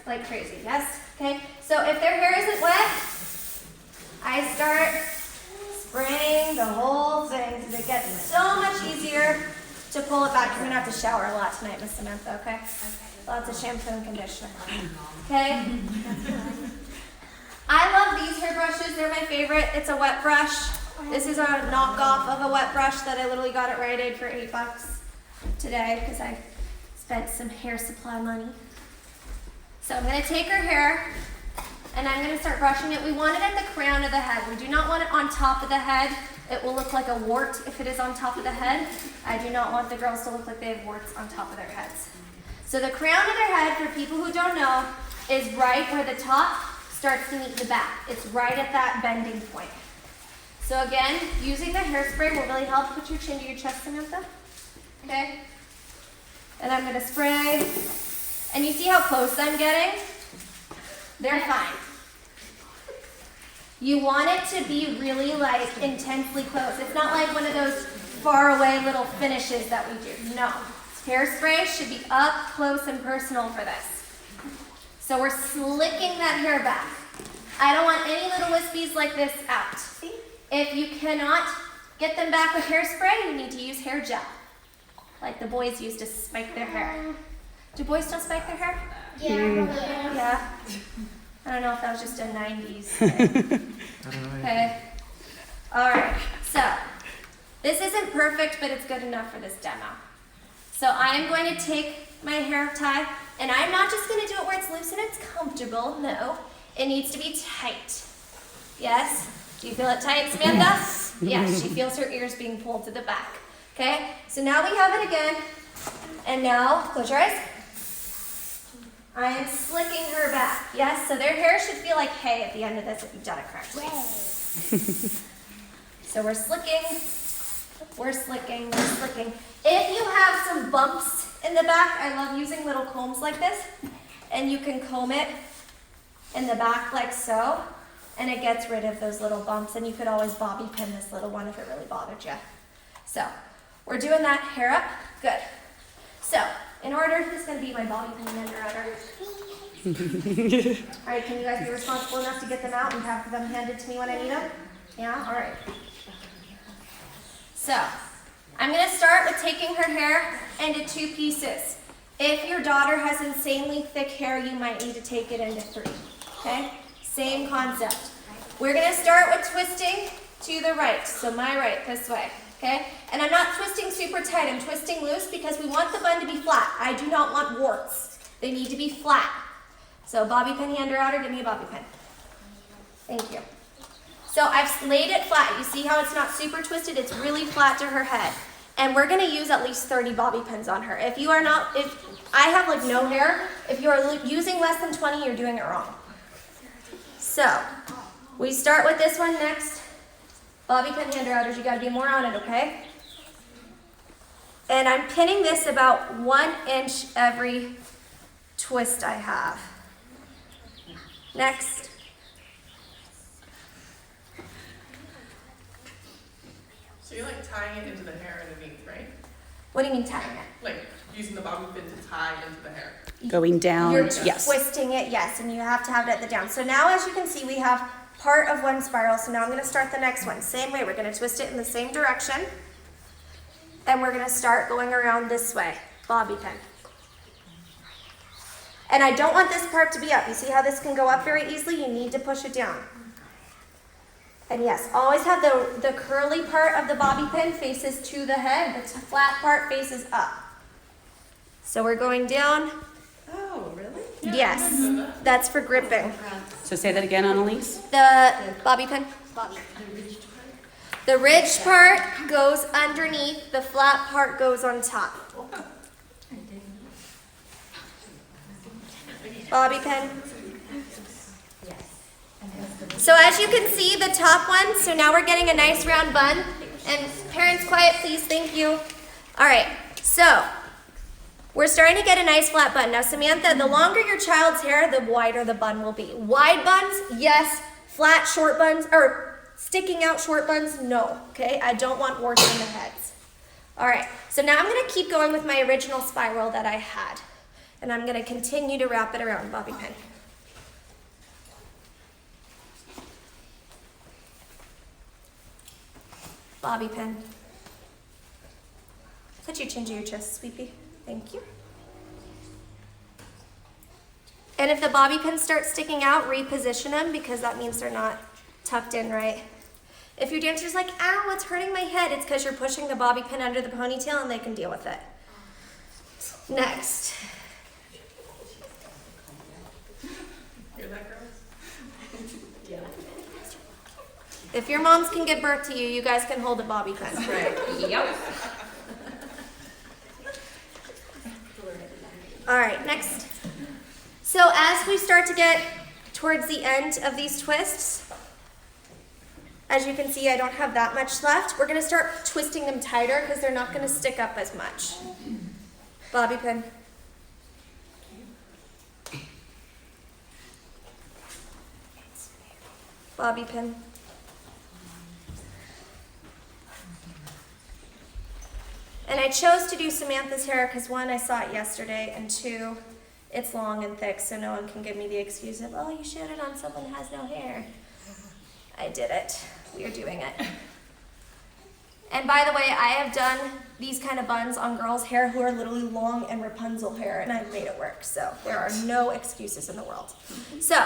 like crazy, yes? Okay, so if their hair isn't wet, I start spraying the whole thing because it gets so much easier to pull it back. You're gonna have to shower a lot tonight, Miss Samantha, okay? Lots of shampoo and conditioner, okay? I love these hair brushes, they're my favorite. It's a wet brush. This is a knockoff of a wet brush that I literally got at Rite Aid for $8 today because I spent some hair supply money. So I'm gonna take her hair and I'm gonna start brushing it. We want it at the crown of the head. We do not want it on top of the head. It will look like a wart if it is on top of the head. I do not want the girls to look like they have warts on top of their heads. So the crown of their head, for people who don't know, is right where the top starts to meet the back. It's right at that bending point. So again, using the hairspray will really help. Put your chin to your chest, Samantha. Okay? And I'm gonna spray. And you see how close I'm getting? They're fine. You want it to be really like intensely close. It's not like one of those far away little finishes that we do. No. Hairspray should be up close and personal for this. So we're slicking that hair back. I don't want any little wispies like this out. See? If you cannot get them back with hairspray, you need to use hair gel, like the boys used to spike their hair. Do boys still spike their hair? Yeah. Yeah. I don't know if that was just a 90s thing. Okay. All right. So this isn't perfect, but it's good enough for this demo. So I am going to take my hair tie, and I'm not just going to do it where it's loose and it's comfortable. No, it needs to be tight. Yes? Do you feel it tight, Samantha? Yes, she feels her ears being pulled to the back. Okay? So now we have it again. And now, close your eyes. I am slicking her back. Yes? So their hair should feel like hay at the end of this if you've done it correctly. So we're slicking. We're slicking. We're slicking. If you have some bumps in the back, I love using little combs like this. And you can comb it in the back like so. And it gets rid of those little bumps. And you could always bobby pin this little one if it really bothered you. So we're doing that hair up. Good. So in order, this is going to be my bobby pin under udder. All right, can you guys be responsible enough to get them out and have them handed to me when I need them? Yeah? All right. So I'm going to start with taking her hair into 2 pieces. If your daughter has insanely thick hair, you might need to take it into 3. Okay? Same concept. We're going to start with twisting to the right. So my right, this way. Okay? And I'm not twisting super tight. I'm twisting loose because we want the bun to be flat. I do not want warts. They need to be flat. So bobby pin, hand or outer, give me a bobby pin. Thank you. So I've laid it flat. You see how it's not super twisted? It's really flat to her head. And we're going to use at least 30 bobby pins on her. If you are not, if I have like no hair, if you are using less than 20, you're doing it wrong. So we start with this one next. Bobby pin, hand or outers, you got to be more on it, okay? And I'm pinning this about 1 inch every twist I have. Next. So you're like tying it into the hair underneath, right? What do you mean tying it? Like using the bobby pin to tie into the hair. Going down, You're yes. twisting it, yes, and you have to have it at the down. So now as you can see, we have part of one spiral. So now I'm going to start the next one. Same way, we're going to twist it in the same direction. And we're going to start going around this way, bobby pin. And I don't want this part to be up. You see how this can go up very easily? You need to push it down. And yes, always have the curly part of the bobby pin faces to the head. The flat part faces up. So we're going down. Oh, really? Yes, that's for gripping. So say that again, Anneliese. The bobby pin. The ridged part goes underneath, the flat part goes on top. Bobby pin. So as you can see, the top one, so now we're getting a nice round bun. And parents, quiet please, thank you. All right, so we're starting to get a nice flat bun. Now Samantha, the longer your child's hair, the wider the bun will be. Wide buns, yes. Flat short buns, or sticking out short buns, no. Okay, I don't want warts in the heads. All right, so now I'm gonna keep going with my original spiral that I had. And I'm gonna continue to wrap it around, bobby pin. Bobby pin. Put your chin to your chest, sweetie. Thank you. And if the bobby pins start sticking out, reposition them because that means they're not tucked in right. If your dancer's like, ow, it's hurting my head, it's because you're pushing the bobby pin under the ponytail and they can deal with it. Next. Hear that, girls? If your moms can give birth to you, you guys can hold a bobby pin. That's right. Yep. All right, next. So as we start to get towards the end of these twists, as you can see, I don't have that much left. We're gonna start twisting them tighter because they're not gonna stick up as much. Bobby pin. Bobby pin. And I chose to do Samantha's hair because one, I saw it yesterday, and two, it's long and thick, so no one can give me the excuse of, oh, you showed it on someone who has no hair. I did it. We are doing it. And by the way, I have done these kind of buns on girls' hair who are literally long and Rapunzel hair, and I've made it work, so there are no excuses in the world. So,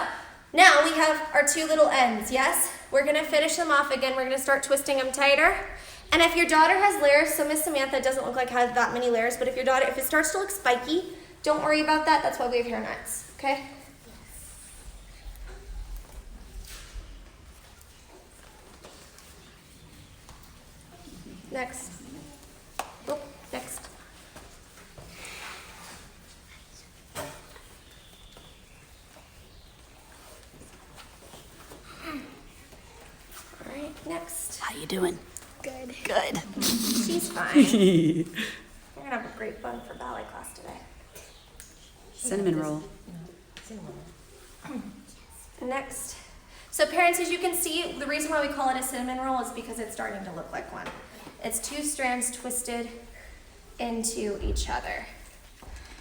now we have our two little ends, yes? We're gonna finish them off again. We're gonna start twisting them tighter. And if your daughter has layers, so Miss Samantha doesn't look like has that many layers, but if your daughter, if it starts to look spiky, don't worry about that. That's why we have hair nets, okay? Next. Oh, next. All right, next. How you doing? Good. Good. She's fine. You're gonna have a great bun for ballet class today. Cinnamon roll. Next. So parents, as you can see, the reason why we call it a cinnamon roll is because it's starting to look like one. It's two strands twisted into each other.